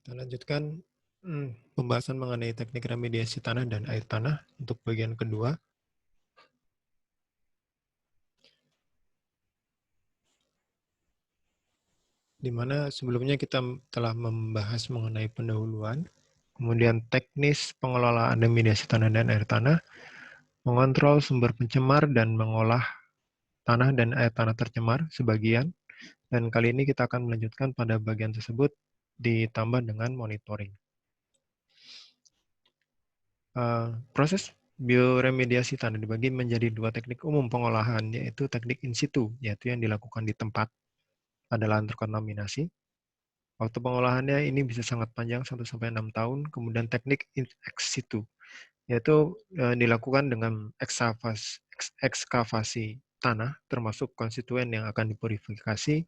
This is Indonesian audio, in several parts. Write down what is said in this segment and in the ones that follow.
Kita lanjutkan pembahasan mengenai teknik remediasi tanah dan air tanah untuk bagian kedua. Di mana sebelumnya kita telah membahas mengenai pendahuluan, kemudian teknis pengelolaan remediasi tanah dan air tanah, mengontrol sumber pencemar dan mengolah tanah dan air tanah tercemar sebagian, dan kali ini kita akan melanjutkan pada bagian tersebut ditambah dengan monitoring. Proses bioremediasi tanah dibagi menjadi dua teknik umum pengolahan, yaitu teknik in situ, yaitu yang dilakukan di tempat pada lahan terkontaminasi. Waktu pengolahannya ini bisa sangat panjang, 1-6 tahun. Kemudian teknik ex situ, yaitu dilakukan dengan ekskavasi tanah, termasuk konstituen yang akan dipurifikasi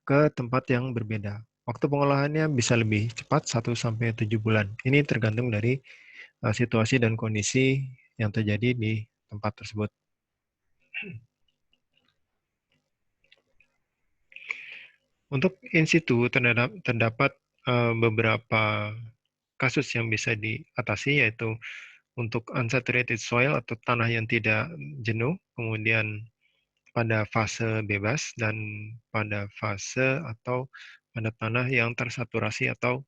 ke tempat yang berbeda. Waktu pengolahannya bisa lebih cepat, 1-7 bulan. Ini tergantung dari situasi dan kondisi yang terjadi di tempat tersebut. Untuk in situ terdapat beberapa kasus yang bisa diatasi, yaitu untuk unsaturated soil atau tanah yang tidak jenuh, kemudian pada fase bebas, dan pada fase atau pada tanah yang tersaturasi atau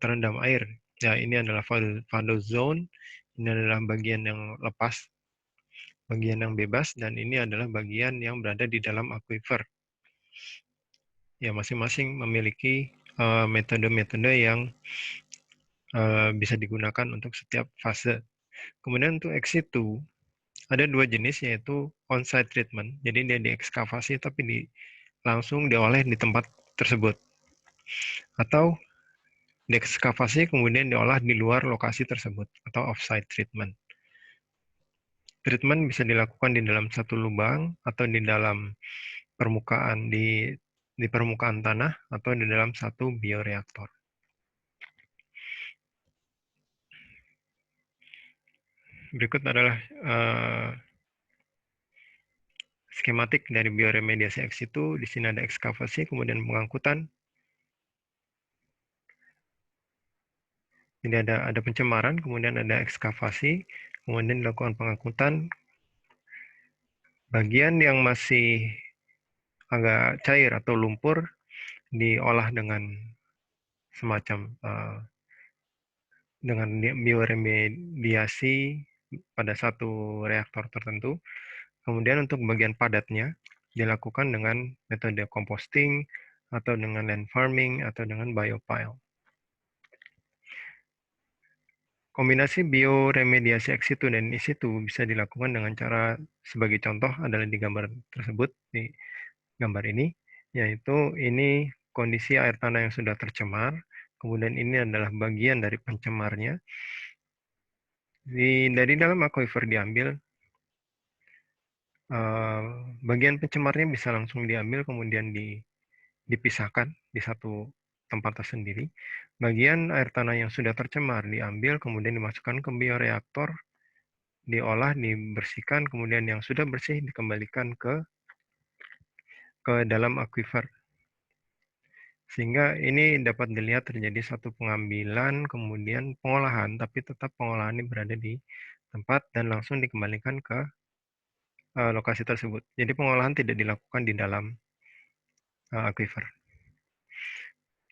terendam air. Ya, ini adalah fallow zone, ini adalah bagian yang lepas, bagian yang bebas, dan ini adalah bagian yang berada di dalam aquifer. Ya, masing-masing memiliki metode-metode yang bisa digunakan untuk setiap fase. Kemudian untuk ex situ, ada dua jenis, yaitu on-site treatment. Jadi dia diekskavasi tapi langsung diolah di tempat tersebut. Atau diekskavasi kemudian diolah di luar lokasi tersebut, atau off-site treatment. Treatment bisa dilakukan di dalam satu lubang atau di dalam permukaan di permukaan tanah atau di dalam satu bioreaktor. Berikut adalah skematik dari bioremediasi ex situ. Di sini ada ekskavasi, kemudian pengangkutan. Jadi ada pencemaran, kemudian ada ekskavasi, kemudian dilakukan pengangkutan. Bagian yang masih agak cair atau lumpur diolah dengan semacam dengan bioremediasi pada satu reaktor tertentu. Kemudian untuk bagian padatnya dilakukan dengan metode composting atau dengan land farming atau dengan biopile. Kombinasi bioremediasi ex situ dan in situ bisa dilakukan dengan cara, sebagai contoh adalah di gambar tersebut, di gambar ini, yaitu ini kondisi air tanah yang sudah tercemar, kemudian ini adalah bagian dari pencemarnya. Dari dalam aquifer diambil, bagian pencemarnya bisa langsung diambil, kemudian dipisahkan di satu tempat tersendiri. Bagian air tanah yang sudah tercemar diambil, kemudian dimasukkan ke bioreaktor, diolah, dibersihkan, kemudian yang sudah bersih dikembalikan ke dalam aquifer. Sehingga ini dapat dilihat terjadi satu pengambilan, kemudian pengolahan, tapi tetap pengolahan ini berada di tempat dan langsung dikembalikan ke lokasi tersebut. Jadi pengolahan tidak dilakukan di dalam aquifer.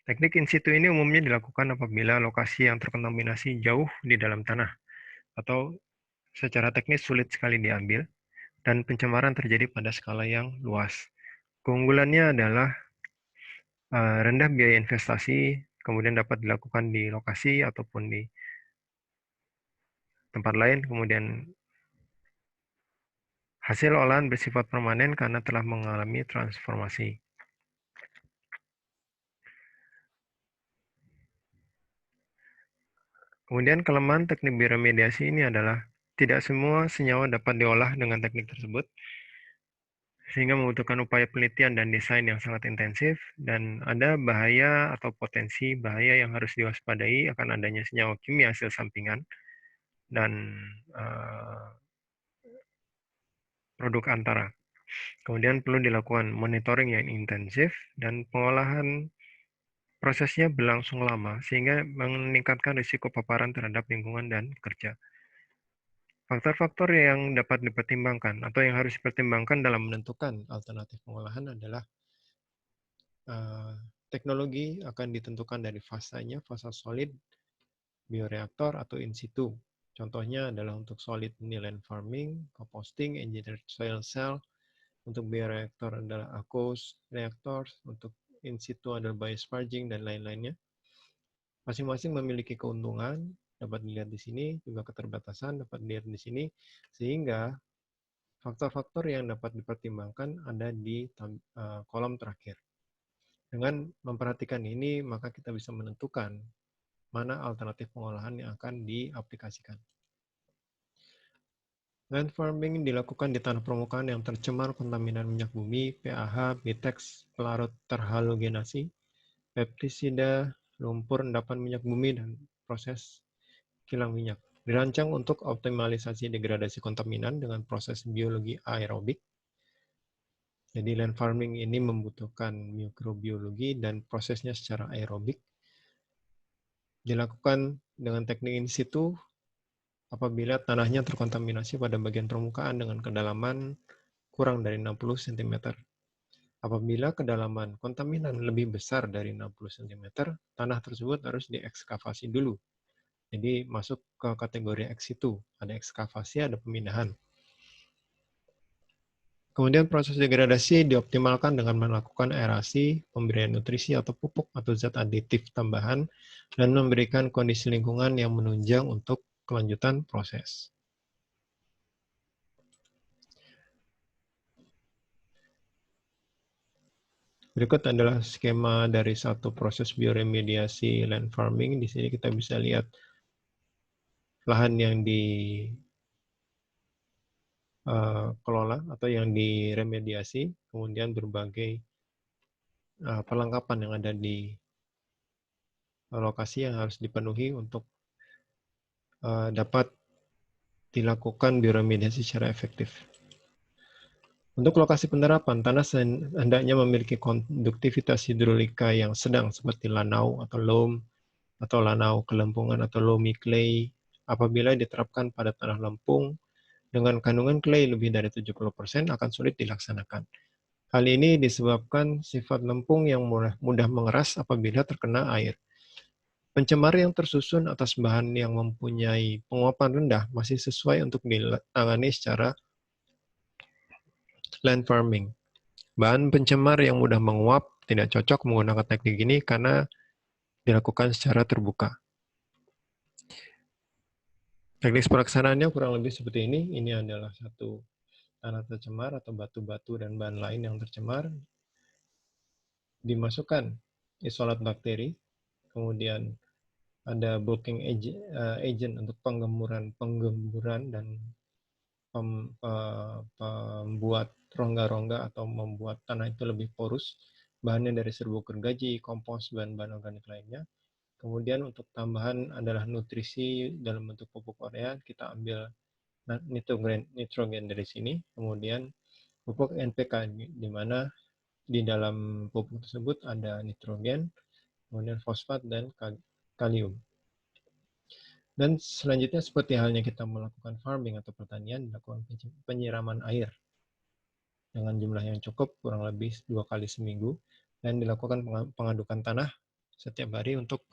Teknik in situ ini umumnya dilakukan apabila lokasi yang terkontaminasi jauh di dalam tanah atau secara teknis sulit sekali diambil dan pencemaran terjadi pada skala yang luas. Keunggulannya adalah rendah biaya investasi, kemudian dapat dilakukan di lokasi ataupun di tempat lain, kemudian hasil olahan bersifat permanen karena telah mengalami transformasi. Kemudian kelemahan teknik bioremediasi ini adalah tidak semua senyawa dapat diolah dengan teknik tersebut, sehingga membutuhkan upaya penelitian dan desain yang sangat intensif, dan ada bahaya atau potensi bahaya yang harus diwaspadai akan adanya senyawa kimia hasil sampingan dan produk antara. Kemudian perlu dilakukan monitoring yang intensif dan pengolahan prosesnya berlangsung lama sehingga meningkatkan risiko paparan terhadap lingkungan dan pekerja. Faktor-faktor yang dapat dipertimbangkan atau yang harus dipertimbangkan dalam menentukan alternatif pengolahan adalah teknologi akan ditentukan dari fasanya, fasa solid, bioreaktor, atau in situ. Contohnya adalah untuk solid ini land farming, composting, engineered soil cell. Untuk bioreaktor adalah aqueous reactors, untuk in situ adalah biosparging, dan lain-lainnya. Masing-masing memiliki keuntungan, dapat dilihat di sini, juga keterbatasan dapat dilihat di sini, sehingga faktor-faktor yang dapat dipertimbangkan ada di kolom terakhir. Dengan memperhatikan ini, maka kita bisa menentukan mana alternatif pengolahan yang akan diaplikasikan. Land farming dilakukan di tanah permukaan yang tercemar kontaminan minyak bumi, PAH, BTEX, pelarut terhalogenasi, pestisida, lumpur endapan minyak bumi, dan proses kilang minyak. Dirancang untuk optimalisasi degradasi kontaminan dengan proses biologi aerobik. Jadi land farming ini membutuhkan mikrobiologi dan prosesnya secara aerobik. Dilakukan dengan teknik in situ apabila tanahnya terkontaminasi pada bagian permukaan dengan kedalaman kurang dari 60 cm. Apabila kedalaman kontaminan lebih besar dari 60 cm, tanah tersebut harus diekskavasi dulu. Jadi masuk ke kategori ex situ. Ada ekskavasi, ada pemindahan. Kemudian proses degradasi dioptimalkan dengan melakukan aerasi, pemberian nutrisi atau pupuk atau zat aditif tambahan, dan memberikan kondisi lingkungan yang menunjang untuk kelanjutan proses. Berikut adalah skema dari satu proses bioremediasi land farming. Di sini kita bisa lihat lahan yang dikelola atau yang diremediasi, kemudian berbagai perlengkapan yang ada di lokasi yang harus dipenuhi untuk dapat dilakukan bioremediasi secara efektif. Untuk lokasi penerapan, tanah hendaknya memiliki konduktivitas hidrolika yang sedang seperti lanau atau loam, atau lanau kelempungan atau loamy clay. Apabila diterapkan pada tanah lempung, dengan kandungan clay lebih dari 70% akan sulit dilaksanakan. Hal ini disebabkan sifat lempung yang mudah mengeras apabila terkena air. Pencemar yang tersusun atas bahan yang mempunyai penguapan rendah masih sesuai untuk ditangani secara land farming. Bahan pencemar yang mudah menguap tidak cocok menggunakan teknik ini karena dilakukan secara terbuka. Teknis pelaksanaannya kurang lebih seperti ini. Ini adalah satu tanah tercemar atau batu-batu dan bahan lain yang tercemar. Dimasukkan isolat bakteri, kemudian ada bulking agent untuk penggemburan dan membuat rongga-rongga atau membuat tanah itu lebih porus. Bahannya dari serbuk gergaji, kompos, bahan-bahan organik lainnya. Kemudian untuk tambahan adalah nutrisi dalam bentuk pupuk urea, kita ambil nitrogen dari sini. Kemudian pupuk NPK, di mana di dalam pupuk tersebut ada nitrogen, kemudian fosfat, dan kalium. Dan selanjutnya seperti halnya kita melakukan farming atau pertanian, dilakukan penyiraman air dengan jumlah yang cukup, kurang lebih 2 kali seminggu, dan dilakukan pengadukan tanah setiap hari untuk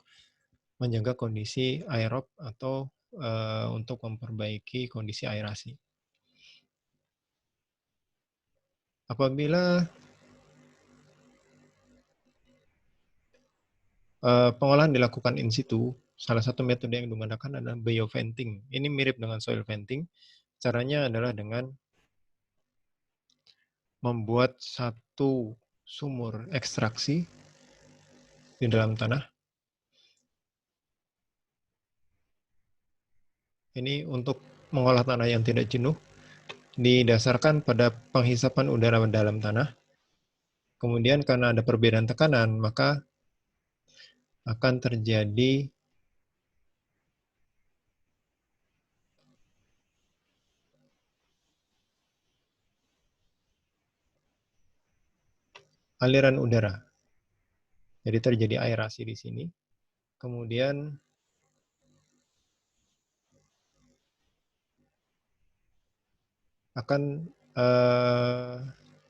menjaga kondisi aerob atau untuk memperbaiki kondisi aerasi. Apabila pengolahan dilakukan in situ, salah satu metode yang digunakan adalah bioventing. Ini mirip dengan soil venting. Caranya adalah dengan membuat satu sumur ekstraksi di dalam tanah. Ini untuk mengolah tanah yang tidak jenuh, didasarkan pada penghisapan udara dalam tanah. Kemudian karena ada perbedaan tekanan, maka akan terjadi aliran udara. Jadi terjadi aerasi di sini. Kemudian akan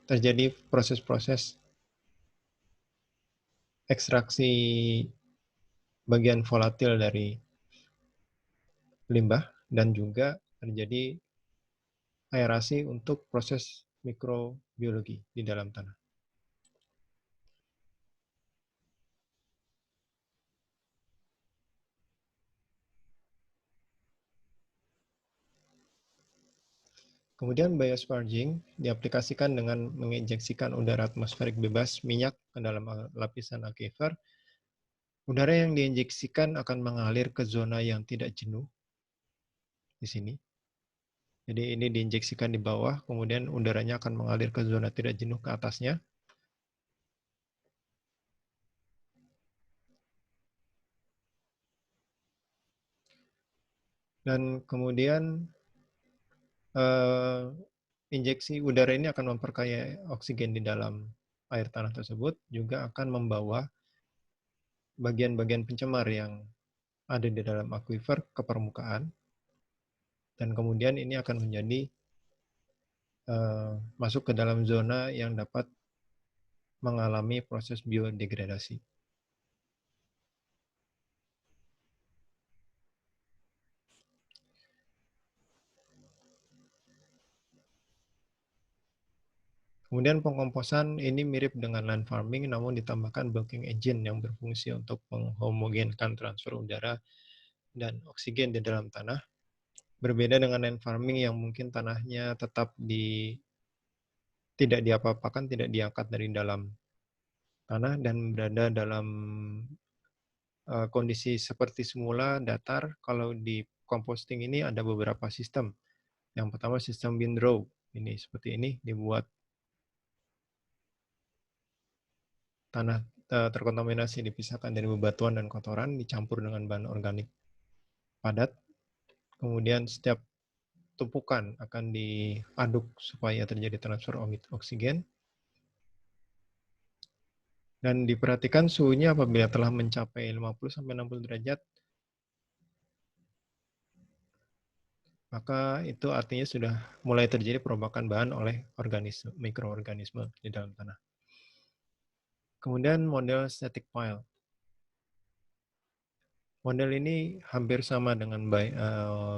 terjadi proses-proses ekstraksi bagian volatil dari limbah dan juga terjadi aerasi untuk proses mikrobiologi di dalam tanah. Kemudian biosparging diaplikasikan dengan menginjeksikan udara atmosferik bebas minyak ke dalam lapisan aquifer. Udara yang diinjeksikan akan mengalir ke zona yang tidak jenuh di sini. Jadi ini diinjeksikan di bawah, kemudian udaranya akan mengalir ke zona tidak jenuh ke atasnya. Dan kemudian injeksi udara ini akan memperkaya oksigen di dalam air tanah tersebut, juga akan membawa bagian-bagian pencemar yang ada di dalam aquifer ke permukaan. Dan kemudian ini akan menjadi masuk ke dalam zona yang dapat mengalami proses biodegradasi. Kemudian pengkomposan ini mirip dengan land farming, namun ditambahkan bulking engine yang berfungsi untuk menghomogenkan transfer udara dan oksigen di dalam tanah. Berbeda dengan land farming yang mungkin tanahnya tetap tidak diapa-apakan, tidak diangkat dari dalam tanah dan berada dalam kondisi seperti semula datar. Kalau di composting ini ada beberapa sistem. Yang pertama sistem windrow. Ini seperti ini dibuat tanah terkontaminasi dipisahkan dari bebatuan dan kotoran, dicampur dengan bahan organik padat. Kemudian setiap tumpukan akan diaduk supaya terjadi transfer oksigen. Dan diperhatikan suhunya apabila telah mencapai 50-60 derajat, maka itu artinya sudah mulai terjadi perombakan bahan oleh mikroorganisme di dalam tanah. Kemudian model static pile. Model ini hampir sama dengan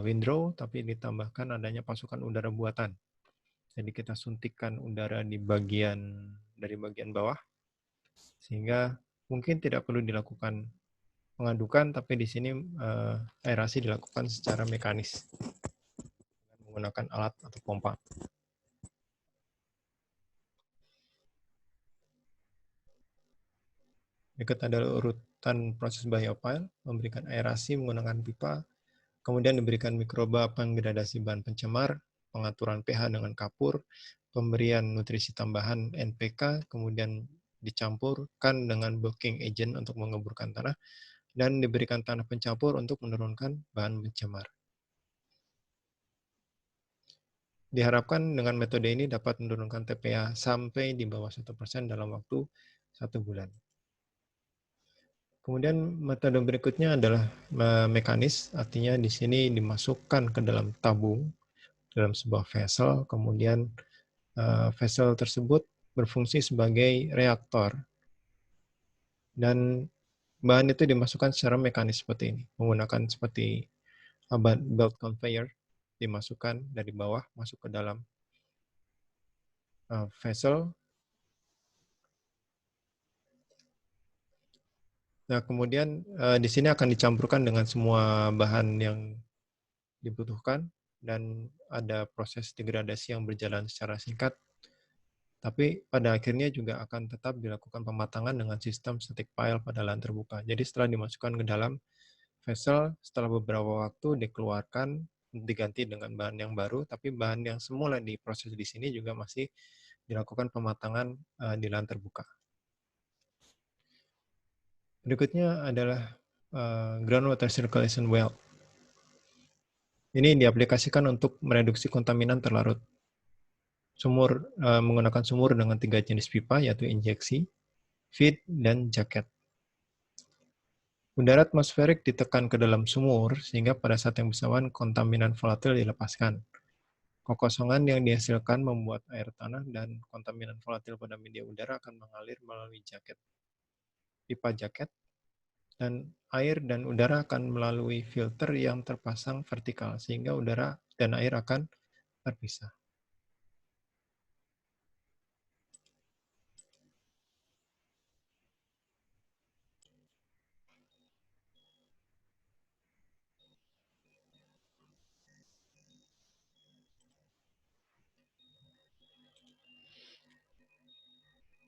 windrow, tapi ditambahkan adanya pasukan udara buatan. Jadi kita suntikkan udara dari bagian bawah, sehingga mungkin tidak perlu dilakukan pengadukan, tapi di sini aerasi dilakukan secara mekanis menggunakan alat atau pompa. Berikut adalah urutan proses biopile, memberikan aerasi menggunakan pipa, kemudian diberikan mikroba penggradasi bahan pencemar, pengaturan pH dengan kapur, pemberian nutrisi tambahan NPK, kemudian dicampurkan dengan bulking agent untuk mengeburkan tanah, dan diberikan tanah pencampur untuk menurunkan bahan pencemar. Diharapkan dengan metode ini dapat menurunkan TPA sampai di bawah 1% dalam waktu 1 bulan. Kemudian metode berikutnya adalah mekanis, artinya di sini dimasukkan ke dalam tabung, dalam sebuah vessel, kemudian vessel tersebut berfungsi sebagai reaktor. Dan bahan itu dimasukkan secara mekanis seperti ini, menggunakan seperti belt conveyor, dimasukkan dari bawah, masuk ke dalam vessel. Nah, kemudian di sini akan dicampurkan dengan semua bahan yang dibutuhkan dan ada proses degradasi yang berjalan secara singkat. Tapi pada akhirnya juga akan tetap dilakukan pematangan dengan sistem static pile pada lahan terbuka. Jadi setelah dimasukkan ke dalam vessel, setelah beberapa waktu dikeluarkan, diganti dengan bahan yang baru, tapi bahan yang semula diproses di sini juga masih dilakukan pematangan di lahan terbuka. Berikutnya adalah groundwater circulation well. Ini diaplikasikan untuk mereduksi kontaminan terlarut. Menggunakan sumur dengan 3 jenis pipa, yaitu injeksi, feed, dan jaket. Udara atmosferik ditekan ke dalam sumur, sehingga pada saat yang bersamaan kontaminan volatil dilepaskan. Kekosongan yang dihasilkan membuat air tanah dan kontaminan volatil pada media udara akan mengalir melalui pipa jaket, dan air dan udara akan melalui filter yang terpasang vertikal, sehingga udara dan air akan terpisah.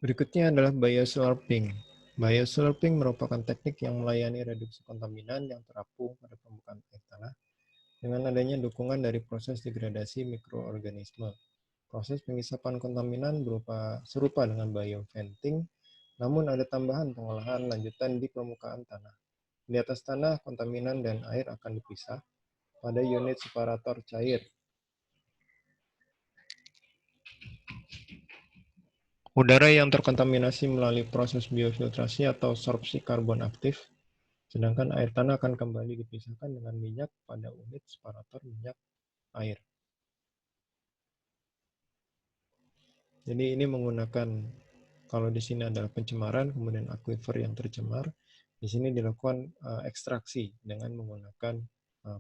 Berikutnya adalah bioslurping. Bioslurping merupakan teknik yang melayani reduksi kontaminan yang terapung pada permukaan air tanah dengan adanya dukungan dari proses degradasi mikroorganisme. Proses pengisapan kontaminan serupa dengan bioventing, namun ada tambahan pengolahan lanjutan di permukaan tanah. Di atas tanah, kontaminan dan air akan dipisah pada unit separator cair. Udara yang terkontaminasi melalui proses biofiltrasi atau sorpsi karbon aktif, sedangkan air tanah akan kembali dipisahkan dengan minyak pada unit separator minyak air. Jadi ini menggunakan, kalau di sini adalah pencemaran, kemudian aquifer yang tercemar, di sini dilakukan ekstraksi dengan menggunakan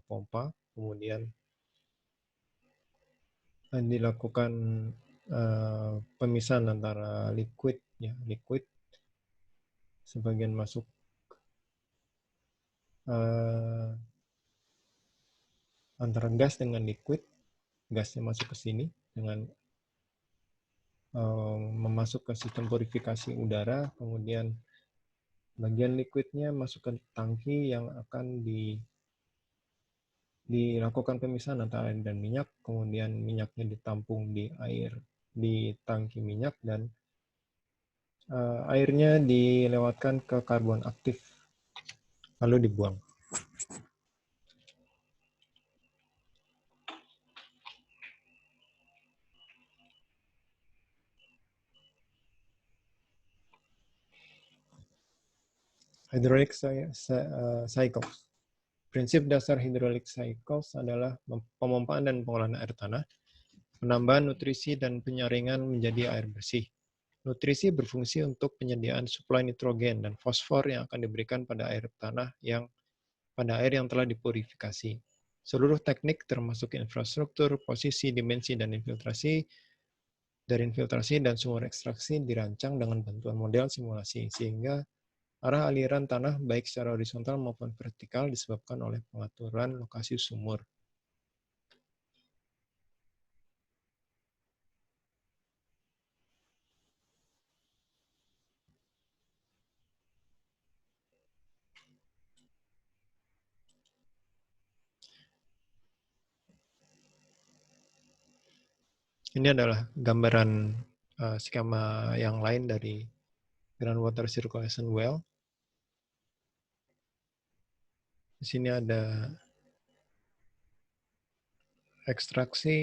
pompa, kemudian dilakukan pemisahan antara liquid sebagian masuk antara gas dengan liquid, gasnya masuk ke sini dengan memasuk ke sistem purifikasi udara, kemudian bagian liquidnya masuk ke tangki yang akan dilakukan pemisahan antara air dan minyak, kemudian minyaknya ditampung di air di tangki minyak, dan airnya dilewatkan ke karbon aktif lalu dibuang. Hydraulic cycles. Prinsip dasar hydraulic cycles adalah pemompaan dan pengolahan air tanah, penambahan nutrisi dan penyaringan menjadi air bersih. Nutrisi berfungsi untuk penyediaan suplai nitrogen dan fosfor yang akan diberikan pada air yang telah dipurifikasi. Seluruh teknik termasuk infrastruktur, posisi, dimensi, dan infiltrasi dan sumber ekstraksi dirancang dengan bantuan model simulasi, sehingga arah aliran tanah baik secara horizontal maupun vertikal disebabkan oleh pengaturan lokasi sumur. Ini adalah gambaran skema yang lain dari groundwater circulation well. Di sini ada ekstraksi,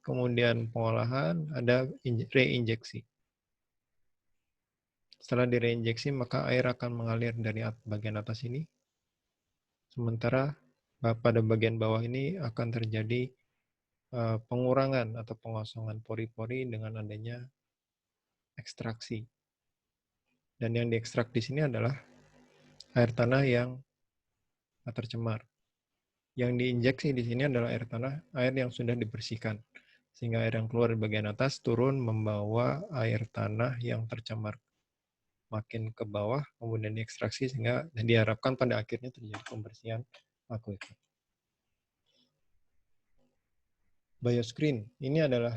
kemudian pengolahan, ada reinjeksi. Setelah direinjeksi, maka air akan mengalir dari bagian atas ini. Sementara pada bagian bawah ini akan terjadi pengurangan atau pengosongan pori-pori dengan adanya ekstraksi. Dan yang diekstrak di sini adalah air tanah yang tercemar. Yang diinjeksi di sini adalah air yang sudah dibersihkan. Sehingga air yang keluar di bagian atas turun membawa air tanah yang tercemar makin ke bawah, kemudian diekstraksi sehingga diharapkan pada akhirnya terjadi pembersihan akuifer. Bioscreen ini adalah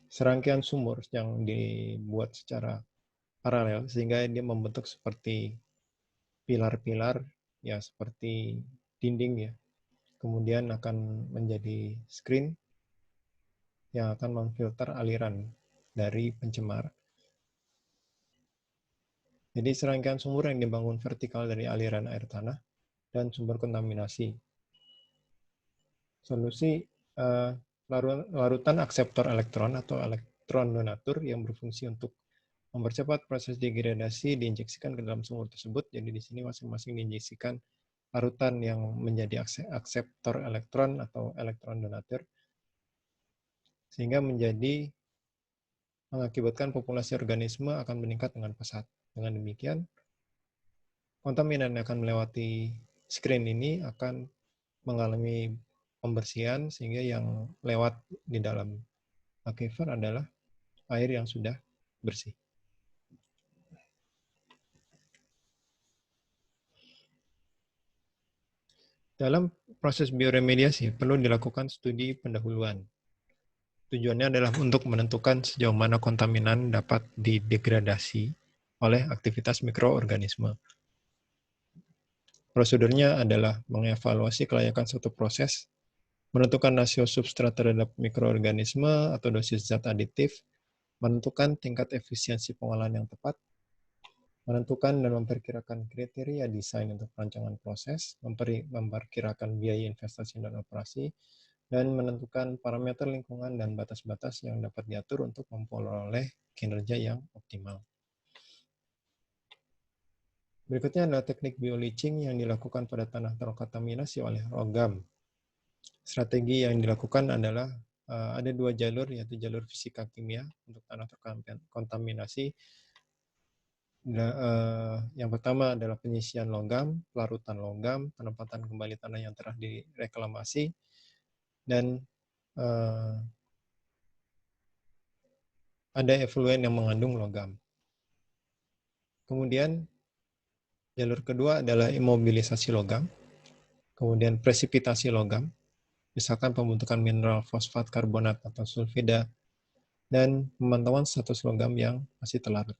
serangkaian sumur yang dibuat secara paralel sehingga dia membentuk seperti pilar-pilar ya, seperti dinding ya. Kemudian akan menjadi screen yang akan memfilter aliran dari pencemar. Jadi serangkaian sumur yang dibangun vertikal dari aliran air tanah dan sumber kontaminasi. Solusi larutan akseptor elektron atau elektron donatur yang berfungsi untuk Mempercepat proses degradasi diinjeksikan ke dalam sumur tersebut. Jadi di sini masing-masing diinjeksikan larutan yang menjadi akseptor elektron atau elektron donatur, sehingga mengakibatkan populasi organisme akan meningkat dengan pesat. Dengan demikian, kontaminan yang akan melewati screen ini akan mengalami pembersihan, sehingga yang lewat di dalam aquifer adalah air yang sudah bersih. Dalam proses bioremediasi perlu dilakukan studi pendahuluan. Tujuannya adalah untuk menentukan sejauh mana kontaminan dapat didegradasi oleh aktivitas mikroorganisme. Prosedurnya adalah mengevaluasi kelayakan suatu proses, menentukan rasio substrat terhadap mikroorganisme atau dosis zat aditif, menentukan tingkat efisiensi pengolahan yang tepat, menentukan dan memperkirakan kriteria desain untuk perancangan proses, memperkirakan biaya investasi dan operasi, dan menentukan parameter lingkungan dan batas-batas yang dapat diatur untuk memperoleh kinerja yang optimal. Berikutnya adalah teknik bioleaching yang dilakukan pada tanah terkontaminasi oleh logam. Strategi yang dilakukan adalah ada dua jalur, yaitu jalur fisika kimia untuk tanah terkontaminasi. Yang pertama adalah penyisian logam, pelarutan logam, penempatan kembali tanah yang telah direklamasi, dan ada efluen yang mengandung logam. Kemudian jalur kedua adalah imobilisasi logam, kemudian presipitasi logam, misalkan pembentukan mineral fosfat karbonat atau sulfida, dan pemantauan status logam yang masih terlarut.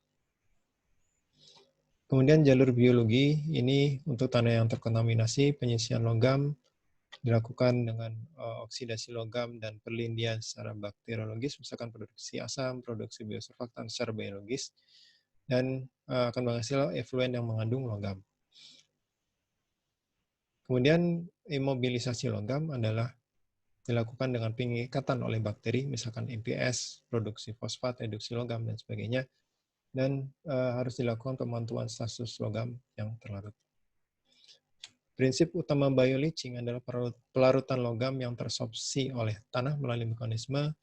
Kemudian jalur biologi ini untuk tanah yang terkontaminasi, penyisian logam dilakukan dengan oksidasi logam dan perlindian secara bakteriologis, misalkan produksi asam, produksi biosurfaktan secara biologis, dan akan menghasilkan efluen yang mengandung logam. Kemudian imobilisasi logam adalah dilakukan dengan pengikatan oleh bakteri, misalkan MPS, produksi fosfat, reduksi logam, dan sebagainya, dan harus dilakukan pemantauan status logam yang terlarut. Prinsip utama bioleaching adalah pelarutan logam yang tersorpsi oleh tanah melalui mekanisme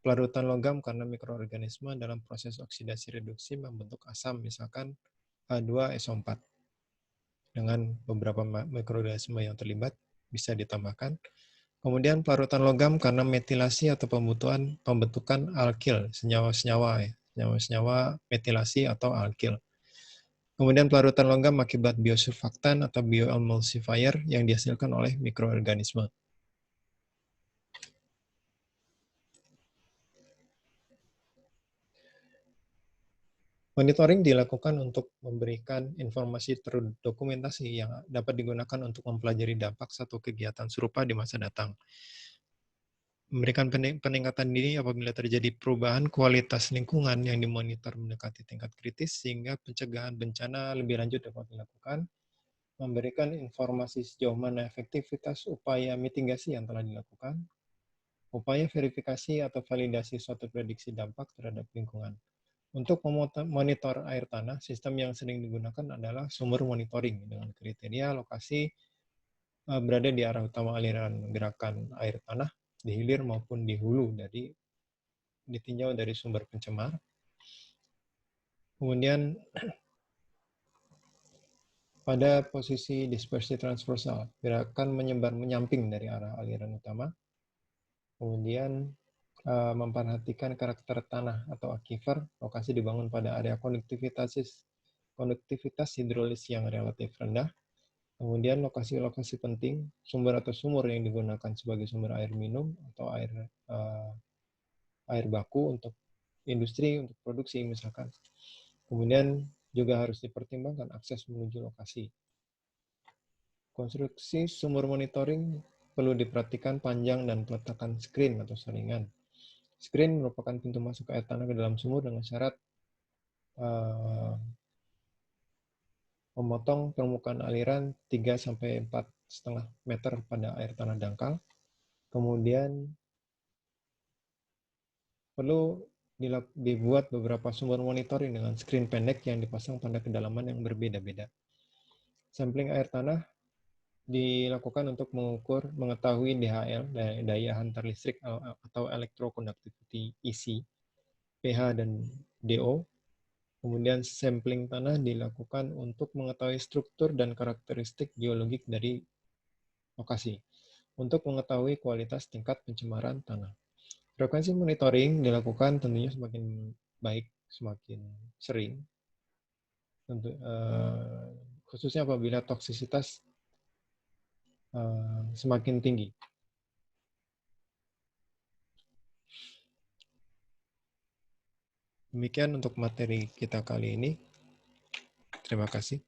pelarutan logam karena mikroorganisme dalam proses oksidasi reduksi membentuk asam, misalkan H2SO4. Dengan beberapa mikroorganisme yang terlibat bisa ditambahkan. Kemudian pelarutan logam karena metilasi atau pembentukan alkil, senyawa-senyawa metilasi atau alkil. Kemudian pelarutan logam akibat biosurfaktan atau bioemulsifier yang dihasilkan oleh mikroorganisme. Monitoring dilakukan untuk memberikan informasi terdokumentasi yang dapat digunakan untuk mempelajari dampak satu kegiatan serupa di masa datang. Memberikan peningkatan dini apabila terjadi perubahan kualitas lingkungan yang dimonitor mendekati tingkat kritis, sehingga pencegahan bencana lebih lanjut dapat dilakukan. Memberikan informasi sejauh mana efektivitas upaya mitigasi yang telah dilakukan, upaya verifikasi atau validasi suatu prediksi dampak terhadap lingkungan. Untuk memonitor air tanah, sistem yang sering digunakan adalah sumur monitoring dengan kriteria lokasi berada di arah utama aliran gerakan air tanah, di hilir maupun di hulu, ditinjau dari sumber pencemar. Kemudian pada posisi dispersi transversal, gerakan menyamping dari arah aliran utama. Kemudian memperhatikan karakter tanah atau aquifer, lokasi dibangun pada area konduktivitas hidrolis yang relatif rendah. Kemudian lokasi-lokasi penting, sumber atau sumur yang digunakan sebagai sumber air minum atau air baku untuk industri, untuk produksi misalkan. Kemudian juga harus dipertimbangkan akses menuju lokasi. Konstruksi sumur monitoring perlu diperhatikan panjang dan peletakan screen atau saringan. Screen merupakan pintu masuk air tanah ke dalam sumur dengan syarat memotong permukaan aliran 3-4,5 meter pada air tanah dangkal. Kemudian perlu dibuat beberapa sumber monitoring dengan screen pendek yang dipasang pada kedalaman yang berbeda-beda. Sampling air tanah dilakukan untuk mengukur, mengetahui DHL, daya hantar listrik atau electroconductivity EC, pH dan DO. Kemudian sampling tanah dilakukan untuk mengetahui struktur dan karakteristik geologik dari lokasi untuk mengetahui kualitas tingkat pencemaran tanah. Frekuensi monitoring dilakukan tentunya semakin baik, semakin sering, khususnya apabila toksisitas semakin tinggi. Demikian untuk materi kita kali ini. Terima kasih.